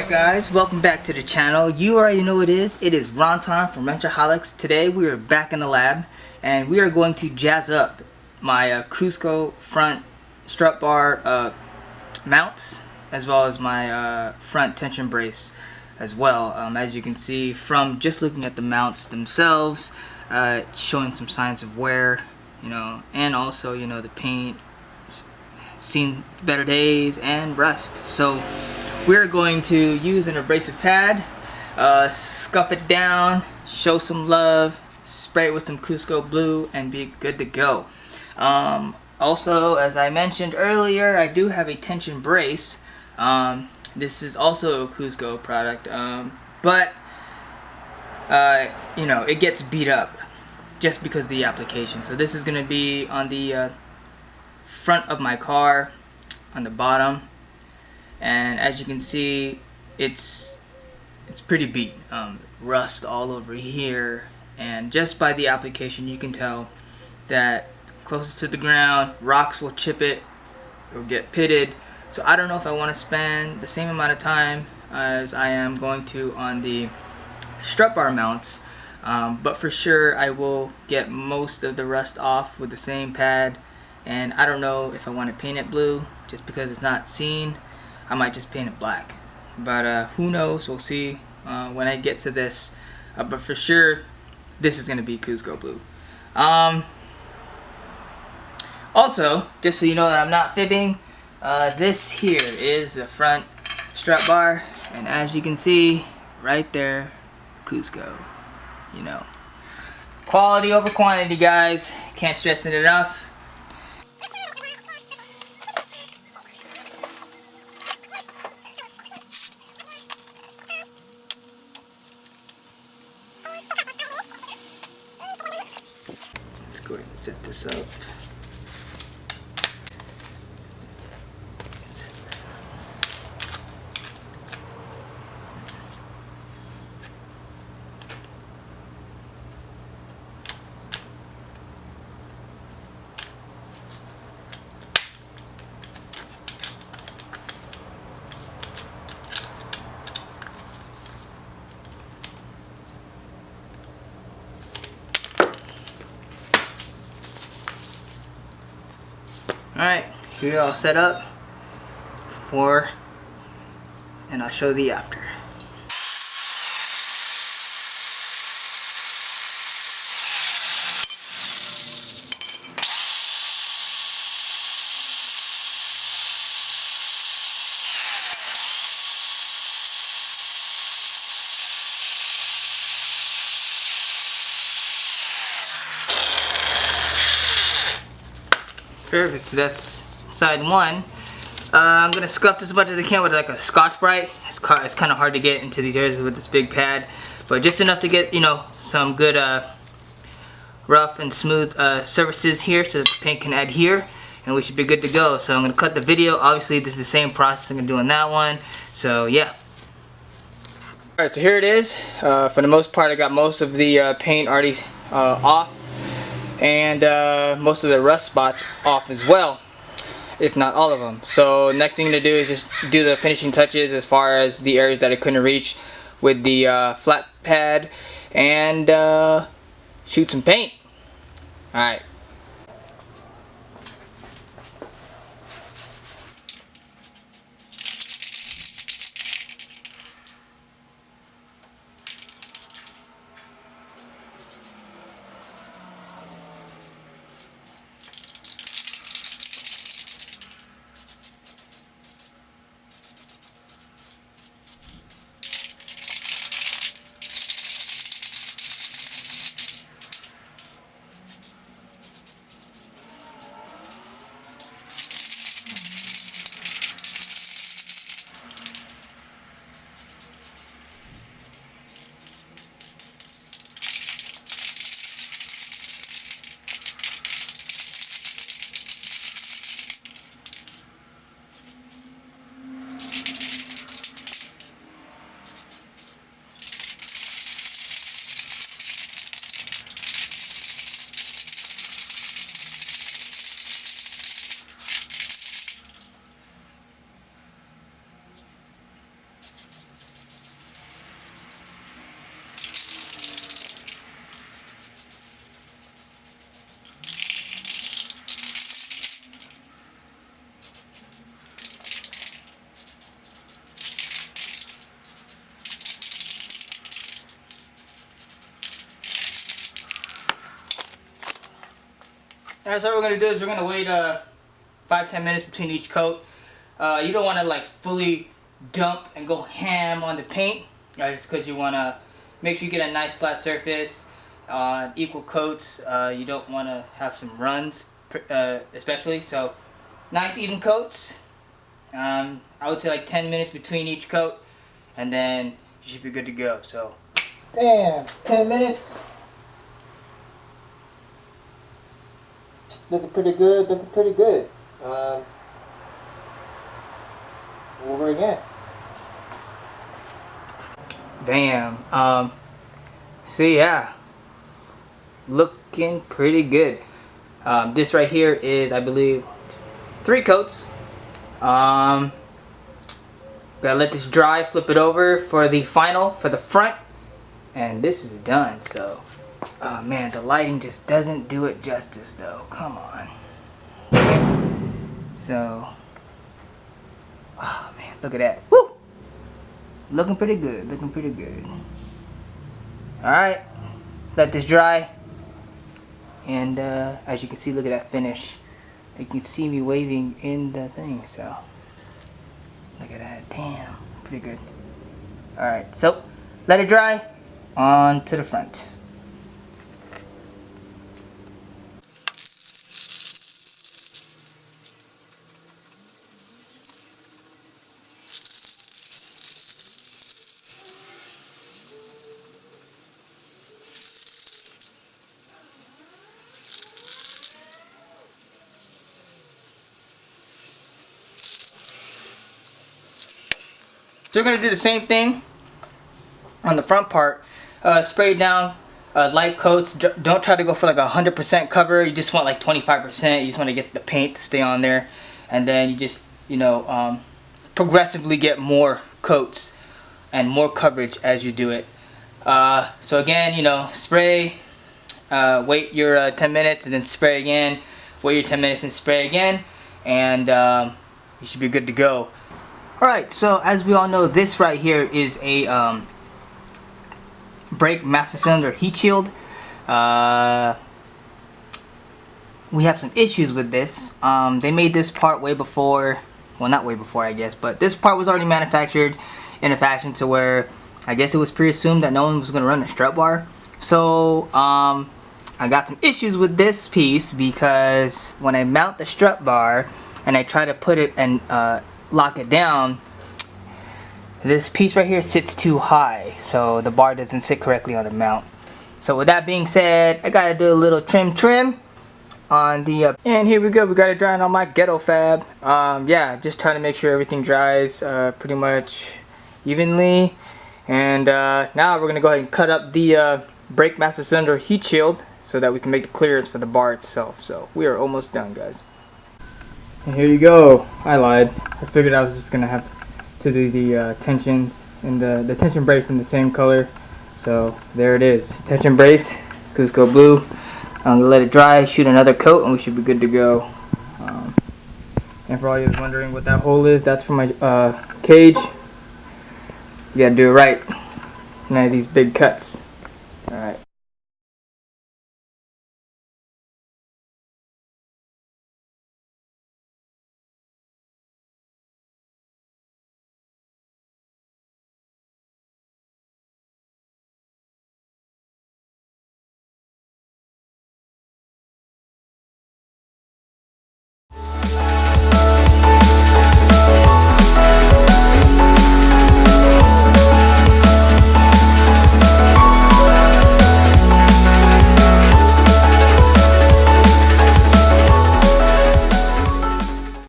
Alright guys, welcome back to the channel. You already know what it is. It is Ron time from Wrench-a-holics. Today we are back in the lab and we are going to jazz up my Cusco front strut bar mounts, as well as my front tension brace as well. As you can see from just looking at the mounts themselves, it's showing some signs of wear, and also the paint seen better days and rust. So we're going to use an abrasive pad, scuff it down, show some love, spray it with some Cusco blue, and be good to go. Also, as I mentioned earlier, I do have a tension brace. This is also a Cusco product, but it gets beat up just because of the application. So this is going to be on the front of my car, on the bottom, and as you can see, it's pretty beat. Rust all over here, and just by the application you can tell that closest to the ground, rocks will chip it, it will get pitted. So I don't know if I want to spend the same amount of time as I am going to on the strut bar mounts, but for sure I will get most of the rust off with the same pad. And I don't know if I want to paint it blue just because it's not seen. I might just paint it black, but who knows, we'll see when I get to this, but for sure this is going to be Cusco blue. Also, just so you know that I'm not fibbing, this here is the front strut bar, and as you can see right there, Cusco. Quality over quantity, guys, can't stress it enough. Let's go ahead and set this up. Alright, here we're all set up before, and I'll show the after. Perfect, that's side one. I'm gonna scuff this as much as I can with like a Scotch-Brite. It's kind of hard to get into these areas with this big pad, but just enough to get some good rough and smooth surfaces here so that the paint can adhere, and we should be good to go. So I'm gonna cut the video. Obviously this is the same process I'm gonna do on that one, so yeah. Alright, so here it is. For the most part I got most of the paint already off, and most of the rust spots off as well, if not all of them. So next thing to do is just do the finishing touches as far as the areas that I couldn't reach with the flat pad, and shoot some paint. Alright. Alright, so what we're going to do is we're going to wait 5-10 minutes between each coat. You don't want to like fully dump and go ham on the paint, right? It's because you want to make sure you get a nice flat surface on equal coats. You don't want to have some runs, especially. So nice even coats. I would say like 10 minutes between each coat, and then you should be good to go. So bam, 10 minutes. Looking pretty good, looking pretty good. Over again. Bam. So yeah, looking pretty good. This right here is, I believe, 3 coats. Gotta let this dry, flip it over for the final, for the front, and this is done. So oh man, the lighting just doesn't do it justice though. Come on. So, oh man, look at that. Woo! Looking pretty good, looking pretty good. Alright, let this dry. And as you can see, look at that finish. You can see me waving in the thing, so. Look at that, damn, pretty good. Alright, so let it dry, on to the front. So we're going to do the same thing on the front part. Spray down light coats. Don't try to go for like 100% cover. You just want like 25%. You just want to get the paint to stay on there. And then you just, you know, progressively get more coats and more coverage as you do it. So again, you know, spray, wait your 10 minutes and then spray again. Wait your 10 minutes and spray again. And you should be good to go. Alright, so as we all know, this right here is a brake master cylinder heat shield. We have some issues with this. They made this part way before, well, not way before I guess, but this part was already manufactured in a fashion to where I guess it was pre-assumed that no one was going to run a strut bar. So I got some issues with this piece because when I mount the strut bar and I try to put it and lock it down, this piece right here sits too high, so the bar doesn't sit correctly on the mount. So with that being said, I gotta do a little trim on the and here we go, we got it drying on my ghetto fab. Yeah, just trying to make sure everything dries pretty much evenly. And now we're gonna go ahead and cut up the brake master cylinder heat shield so that we can make the clearance for the bar itself. So we are almost done, guys. And here you go. I lied. I figured I was just gonna have to do the tensions and the tension brace in the same color. So there it is. Tension brace, Cusco blue. I'm gonna let it dry, shoot another coat, and we should be good to go. And for all you wondering what that hole is, that's for my cage. You gotta do it right. None of these big cuts. Alright.